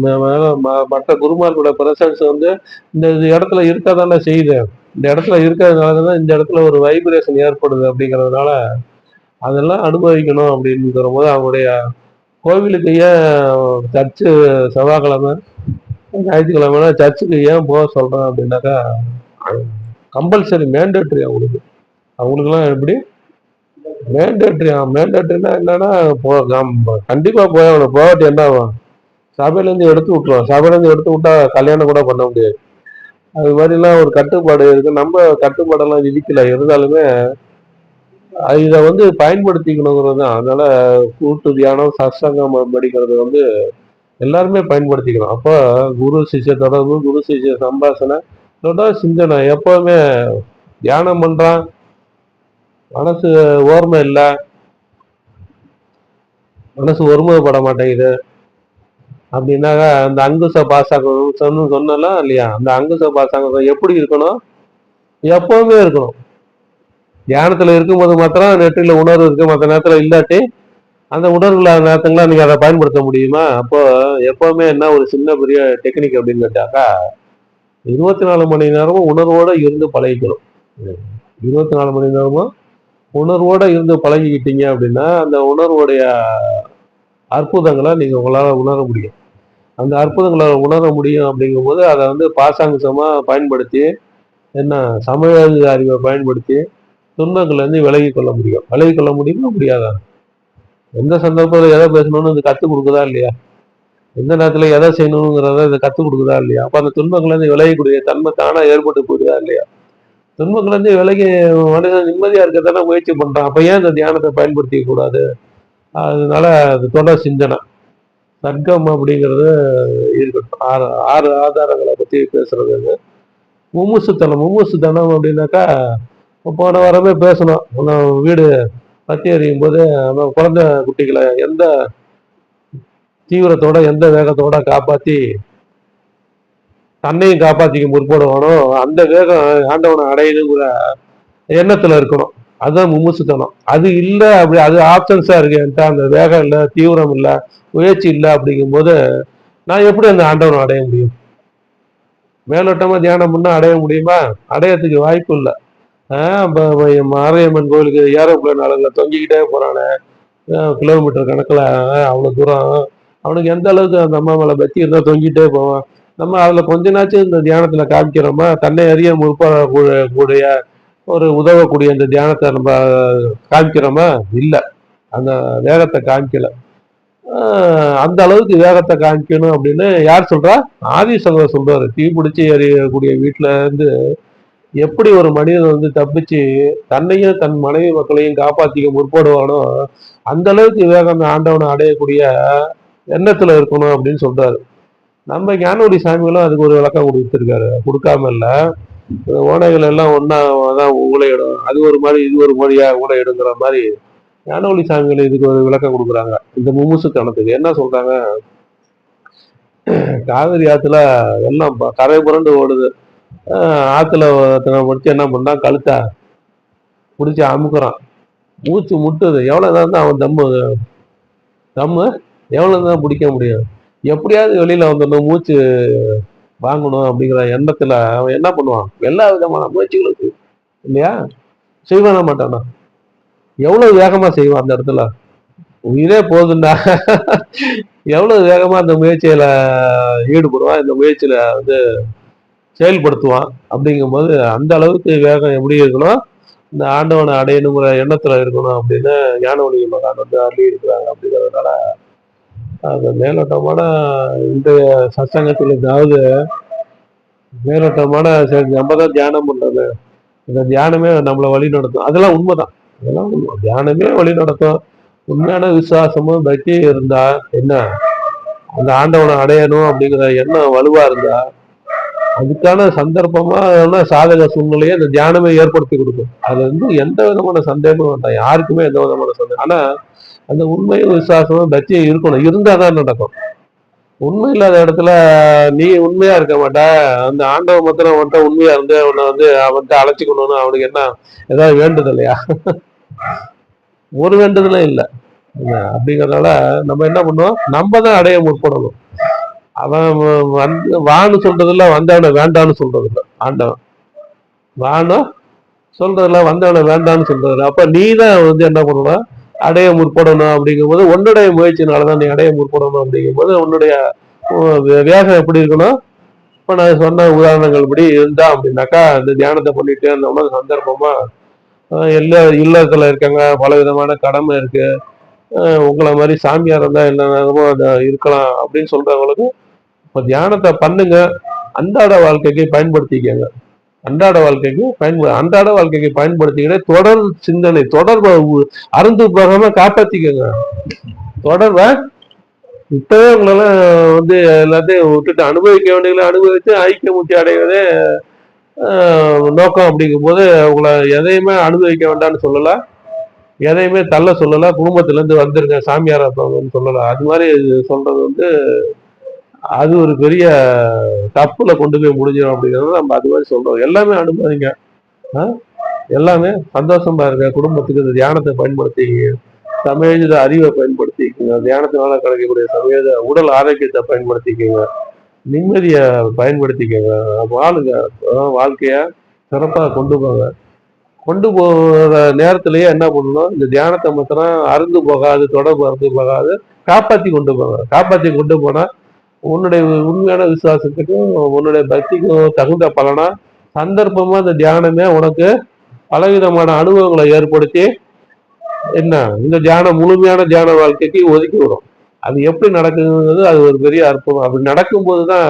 மற்ற குருமார்களோட பிரசன்ஸ் வந்து இந்த இடத்துல இருக்க தானே செய்யுது. இந்த இடத்துல இருக்கிறதுனாலதான் இந்த இடத்துல ஒரு வைப்ரேஷன் ஏற்படுது. அப்படிங்கிறதுனால அதெல்லாம் அனுபவிக்கணும் அப்படிங்கிற போது அவங்களுடைய கோவிலுக்கு ஏன் சர்ச்சு செவ்வாய்க்கிழமை ஞாயிற்றுக்கிழமை சர்ச்சுக்கு ஏன் போக சொல்றேன் அப்படின்னாக்கா கம்பல்சரி மேண்டேட்ரி அவங்களுக்கு. அவங்களுக்குலாம் எப்படி மேண்டேட்ரினா என்னன்னா கண்டிப்பா போகாட்டி என்ன ஆகும்? சபையிலேருந்து எடுத்து விட்டுருவோம். சபையிலேருந்து எடுத்து விட்டா கல்யாணம் கூட பண்ண முடியாது. அது மாதிரிலாம் ஒரு கட்டுப்பாடு இருக்கு. நம்ம கட்டுப்பாடெல்லாம் விதிக்கல. இருந்தாலுமே இதை வந்து பயன்படுத்திக்கணுங்கிறது தான். அதனால கூட்டு தியானம், சத்சங்கம் படிக்கிறது வந்து எல்லாருமே பயன்படுத்திக்கணும். அப்போ குரு சிஷ்ய தொடர்பு, குரு சிஷ்ய சம்பாஷணை, தொடர் சிந்தனை. எப்பவுமே தியானம் பண்றான், மனசு ஓர்மை இல்லை, மனசு ஒருமுகப்பட மாட்டேங்குது அப்படின்னாக்க அந்த அங்குச பாசாங்கம் சொன்னலாம் இல்லையா, அந்த அங்குச பாசாங்கம் எப்படி இருக்கணும்? எப்பவுமே இருக்கணும். தியானத்துல இருக்கும்போது மாத்திரம் நெற்றில உணர்வு இருக்கு, மற்ற நேரத்துல இல்லாட்டி அந்த உணர்வு இல்லாத நேரத்துக்குலாம் நீங்க அதை பயன்படுத்த முடியுமா? அப்போ எப்பவுமே என்ன ஒரு சின்ன பெரிய டெக்னிக் அப்படின்னு கேட்டாக்கா, 24 மணி நேரமும் உணர்வோட இருந்து பழகிக்கணும். 24 மணி நேரமும் உணர்வோட இருந்து பழகிக்கிட்டீங்க அப்படின்னா அந்த உணர்வுடைய அற்புதங்களை நீங்க உங்களால உணர முடியும். அந்த அற்புதங்களை உணர முடியும் அப்படிங்கும்போது அதை வந்து பாசாங்கசமா பயன்படுத்தி, என்ன, சமய அறிவை பயன்படுத்தி துன்பங்கள்ல இருந்து விலகி கொள்ள முடியும். விலகி கொள்ள முடியுமா, முடியாதா? எந்த சந்தர்ப்பத்தில் எதை பேசணும்னு இது கற்றுக் கொடுக்குதா இல்லையா? எந்த நேரத்துல எதை செய்யணுங்கிறத இதை கற்றுக் கொடுக்குதா இல்லையா? அப்ப அந்த துன்பங்கள்ல இருந்து விலகக்கூடிய தன்மை தானா ஏற்பட்டு போகுதா இல்லையா? துன்பங்கள்ல இருந்து விலகி மனிதன் நிம்மதியா இருக்க தானே முயற்சி பண்றான். அப்ப ஏன் இந்த தியானத்தை பயன்படுத்திக்க கூடாது? அதனால அது தொடர் சிந்தனை. சர்க்கம் அப்படிங்கிறது இருக்கட்டும். ஆறு ஆறு ஆதாரங்களை பத்தி பேசுறது. மும்முசுத்தனம் அப்படின்னாக்கா, போன வாரமே பேசணும். வீடு பத்தி எறியும் போது குழந்தை குட்டிகளை எந்த தீவிரத்தோட எந்த வேகத்தோட காப்பாத்தி தன்னையும் காப்பாத்திக்க முற்படுவானோ அந்த வேகம் ஆண்டவனை அடையுதுங்கிற எண்ணத்துல இருக்கணும். அதுதான் மும்முசுத்தனம். அது இல்லை, அப்படி அது ஆப்ஷன்ஸா இருக்கு என்கிட்ட. அந்த வேகம் இல்லை, தீவிரம் இல்லை, முயற்சி இல்லை அப்படிங்கும்போது நான் எப்படி அந்த ஆண்டவனை அடைய முடியும்? மேலோட்டமா தியானம் பண்ணா அடைய முடியுமா? அடையறதுக்கு வாய்ப்பு இல்லை. மாரியம்மன் கோயிலுக்கு ஏரோப்ளேன் அளவில் தொங்கிக்கிட்டே போறானே, கிலோமீட்டர் கணக்கில், அவ்வளோ தூரம். அவனுக்கு எந்த அளவுக்கு அந்த அம்மா மேலே பக்தி இருந்தால் தொங்கிட்டே போவான். நம்ம அதில் கொஞ்ச நாச்சும் இந்த தியானத்தில் காமிக்கிறோமா? தன்னை அறிய முற்படக்கூடிய ஒரு உதவக்கூடிய இந்த தியானத்தை நம்ம காமிக்கிறோமா? இல்லை, அந்த வேகத்தை காமிக்கல. அந்த அளவுக்கு வேகத்தை காமிக்கணும் அப்படின்னு யார் சொல்றா? ஆதிசங்கர் சொல்றாரு. தீ பிடிச்சி எறியக்கூடிய வீட்டுல இருந்து எப்படி ஒரு மனிதன் வந்து தப்பிச்சு தன்னையும் தன் மனைவி மக்களையும் காப்பாத்திக்க முற்படுவானோ அந்த அளவுக்கு வேகம் ஆண்டவனை அடையக்கூடிய எண்ணத்துல இருக்கணும் அப்படின்னு சொல்றாரு. நம்ம ஞானவடி சாமிகளும் அதுக்கு ஒரு விளக்கம் கொடுத்துருக்காரு. கொடுக்காம இல்ல, ஓனைகள் எல்லாம் ஒன்னா தான் ஊழையிடும், அது ஒரு மாதிரி இது ஒரு மொழியா ஊழையிடுங்கிற மாதிரி ஞானவழி சாமிகள் இதுக்கு ஒரு விளக்கம் கொடுக்குறாங்க. இந்த மும்முசுத்தனத்துக்கு என்ன சொல்றாங்க? காவிரி ஆத்துல எல்லாம் கரை புரண்டு ஓடுது. ஆத்துல முடிச்சு என்ன பண்ணான்? கழுத்தா பிடிச்சி அமுக்குறான். மூச்சு முட்டுது. எவ்வளவுதான் தான் அவன் தம்மு எவ்வளவுதான் பிடிக்க முடியும்? எப்படியாவது வெளியில வந்துடணும், மூச்சு வாங்கணும் அப்படிங்கிற எண்ணத்துல அவன் என்ன பண்ணுவான்? எல்லா விதமான முயற்சிகளும் இல்லையா? செய்வான மாட்டானா? எவ்வளவு வேகமா செய்வான் அந்த இடத்துல? உயிரே போதுண்டா எவ்வளவு வேகமா அந்த முயற்சியில ஈடுபடுவான், இந்த முயற்சியில வந்து செயல்படுத்துவான். அப்படிங்கும்போது அந்த அளவுக்கு வேகம் எப்படி இருக்கணும்? இந்த ஆண்டவனை அடையணுங்கிற எண்ணத்துல இருக்கணும் அப்படின்னு ஞானவழி மகான் வந்து அள்ளி இருக்கிறாங்க. அப்படிங்கிறதுனால அந்த மேலோட்டமான இந்த சத்சங்கத்தில் ஏதாவது மேலோட்டமான நம்ம தான் தியானம் பண்றது, இந்த தியானமே நம்மளை வழி நடத்தும். அதெல்லாம் உண்மைதான். அதெல்லாம் உண்மை. தியானமே வழி நடத்தும். உண்மையான விசுவாசமும் பக்தி இருந்தா என்ன, அந்த ஆண்டவனை அடையணும் அப்படிங்கிற எண்ணம் வலுவா இருந்தா அதுக்கான சந்தர்ப்பமா சாதக சூழ்நிலையை அந்த தியானமே ஏற்படுத்தி கொடுக்கும். அது வந்து எந்த விதமான சந்தேகமும் வேண்டாம், யாருக்குமே எந்த விதமான சந்தேகம். ஆனா அந்த உண்மையும் விசுவாசமும் பக்தியும் இருக்கணும். இருந்தாதான் நடக்கும். உண்மை இல்லாத இடத்துல நீ உண்மையா இருக்க மாட்டா. அந்த ஆண்டவன் மாத்திரம் அவன்கிட்ட உண்மையா இருந்து அவனை வந்து அவன்கிட்ட அழைச்சிக்கணும்னு அவனுக்கு என்ன ஏதாவது வேண்டுதல் இல்லையா? ஒரு வேண்டுதலும் இல்லை. அப்படிங்கிறதுனால நம்ம என்ன பண்ணுவோம்? நம்ம தான் அடைய முற்படணும். அவன் வந்து வான்னு சொல்றதில்ல, வந்தவனை வேண்டான்னு சொல்றதில்ல. ஆண்டவன் வானும் சொல்றதில்ல, வந்தவனை வேண்டான்னு சொல்றதில்ல. அப்ப நீ தான் வந்து என்ன பண்ணணும்? அடைய முற்படணும். அப்படிங்கும்போது உன்னுடைய முயற்சினாலதான் நீ அடைய முற்படணும். அப்படிங்கும்போது உன்னுடைய வேகம் எப்படி இருக்கணும்? இப்ப நான் சொன்ன உதாரணங்கள் படி இருந்தா அப்படின்னாக்கா, இந்த தியானத்தை பண்ணிட்டு இருந்தோம்னா சந்தர்ப்பமா எல்லா இல்லத்துல இருக்காங்க, பல விதமான கடமை இருக்கு, உங்களை மாதிரி சாமியார் இருந்தா எல்லா நேரமும் அதை இருக்கலாம் அப்படின்னு சொல்றவங்களுக்கு இப்ப தியானத்தை பண்ணுங்க, அன்றாட வாழ்க்கைக்கு பயன்படுத்திக்கங்க. அன்றாட வாழ்க்கைக்கு அன்றாட வாழ்க்கைக்கு பயன்படுத்திக்கிட்டே தொடர் சிந்தனை அருந்து போகாம காப்பாத்திக்கோங்க. தொடர்ப இப்பவே உங்களெல்லாம் எல்லாத்தையும் விட்டுட்டு அனுபவிக்க வேண்டியதை அனுபவித்து ஐக்கிய முத்தி அடைவதே நோக்கம். அப்படிங்கும் போது உங்களை எதையுமே அனுபவிக்க வேண்டாம்னு சொல்லல, எதையுமே தள்ள சொல்லல, குடும்பத்துல இருந்து வந்துருங்க சாமியார் இருப்பாங்கன்னு சொல்லல. அது மாதிரி சொல்றது அது ஒரு பெரிய தப்புல கொண்டு போய் முடிஞ்சிடும். அப்படிங்கிறத நம்ம அது மாதிரி சொல்றோம். எல்லாமே அனுபவிங்க, எல்லாமே சந்தோஷமா இருங்க. குடும்பத்துக்கு இந்த தியானத்தை பயன்படுத்தி சமயோஜித அறிவை பயன்படுத்திக்கோங்க. தியானத்தினால கிடைக்கக்கூடிய சமயோஜித உடல் ஆரோக்கியத்தை பயன்படுத்திக்கோங்க. நிம்மதியை பயன்படுத்திக்கோங்க. வாழுங்க, வாழ்க்கைய சிறப்பாக கொண்டு போங்க. கொண்டு போகிற நேரத்திலேயே என்ன பண்ணணும், இந்த தியானத்தை மாத்திரம் அருந்து போகாது, தொடர்பு அருந்து போகாது, காப்பாற்றி கொண்டு போங்க. காப்பாற்றி கொண்டு போனா உன்னுடைய உண்மையான விசுவாசத்துக்கும் உன்னுடைய பக்திக்கும் தகுந்த பலனா சந்தர்ப்பமா இந்த தியானமே உனக்கு பலவிதமான அனுபவங்களை ஏற்படுத்தி என்ன இந்த தியானம் முழுமையான தியான வாழ்க்கைக்கு ஒதுக்கி விடும். அது எப்படி நடக்குதுங்கிறது அது ஒரு பெரிய அற்புதம். அப்படி நடக்கும் போதுதான்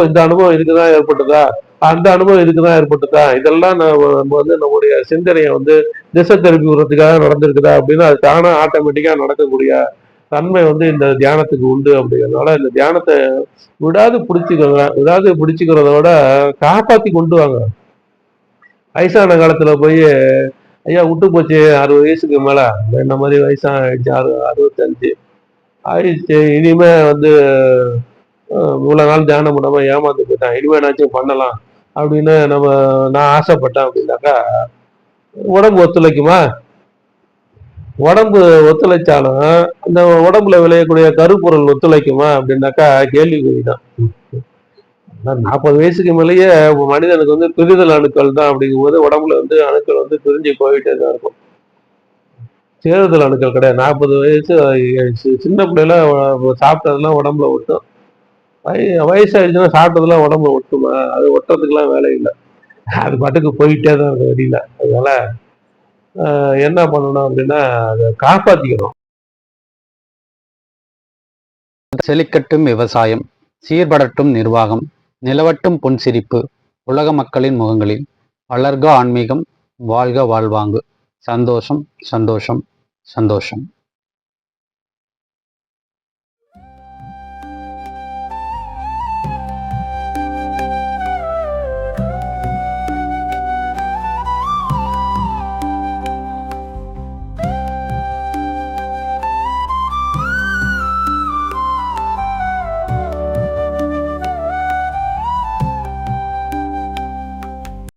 இந்த அனுபவம் இதுக்குதான் ஏற்பட்டதா, அந்த அனுபவம் இதுக்குதான் ஏற்பட்டதா, இதெல்லாம் நம்ம நம்முடைய சிந்தனையை திசை திருப்பி விடுறதுக்காக நடந்திருக்குதா அப்படின்னு அது தானா ஆட்டோமேட்டிக்கா நடக்கக்கூடிய தன்மை இந்த தியானத்துக்கு உண்டு. அப்படிங்கிறதுனால இந்த தியானத்தை விடாது பிடிச்சிக்கோங்க. விடாது பிடிச்சிக்கிறத விட காப்பாத்தி கொண்டு வாங்க. வயசான காலத்துல போய் ஐயா விட்டு போச்சு 60 வயசுக்கு மேல, என்ன மாதிரி வயசாயிடுச்சு, 65 ஆயிடுச்சு, இனிமே இவ்வளவு நாள் தியானம் பண்ணாம ஏமாந்து போயிட்டான், இனிமே என்னாச்சும் பண்ணலாம் அப்படின்னு நான் ஆசைப்பட்டேன் அப்படின்னாக்கா உடம்பு ஒத்துழைக்குமா? உடம்பு ஒத்துழைச்சாலும் அந்த உடம்புல விளையக்கூடிய கருப்பொருள் ஒத்துழைக்குமா அப்படின்னாக்கா கேள்விக்குறிதான். 40 வயசுக்கு மேலேயே மனிதனுக்கு பிரிதல் அணுக்கள் தான். அப்படிங்கும் போது உடம்புல அணுக்கள் பிரிஞ்சு போயிட்டே தான் இருக்கும். சேருதல் அணுக்கள் கிடையாது. 40 வயசு சின்ன பிள்ளைல சாப்பிட்டதெல்லாம் உடம்புல ஒட்டும். வயசாயிடுச்சுன்னா சாப்பிட்டதெல்லாம் உடம்புல ஒட்டுமா? அது ஒட்டுறதுக்கெல்லாம் வேலை இல்லை. அது பாட்டுக்கு போயிட்டே தான் இருக்கும் வெளியில. அதனால என்ன பண்ணணும் அப்படின்னா அதை காப்பாத்திக்கணும். செழிக்கட்டும் விவசாயம், சீர்படட்டும் நிர்வாகம், நிலவட்டும் பொன் சிரிப்பு உலக மக்களின் முகங்களில். வளர்க ஆன்மீகம், வாழ்க வாழ்வாங்கு. சந்தோஷம் சந்தோஷம் சந்தோஷம்.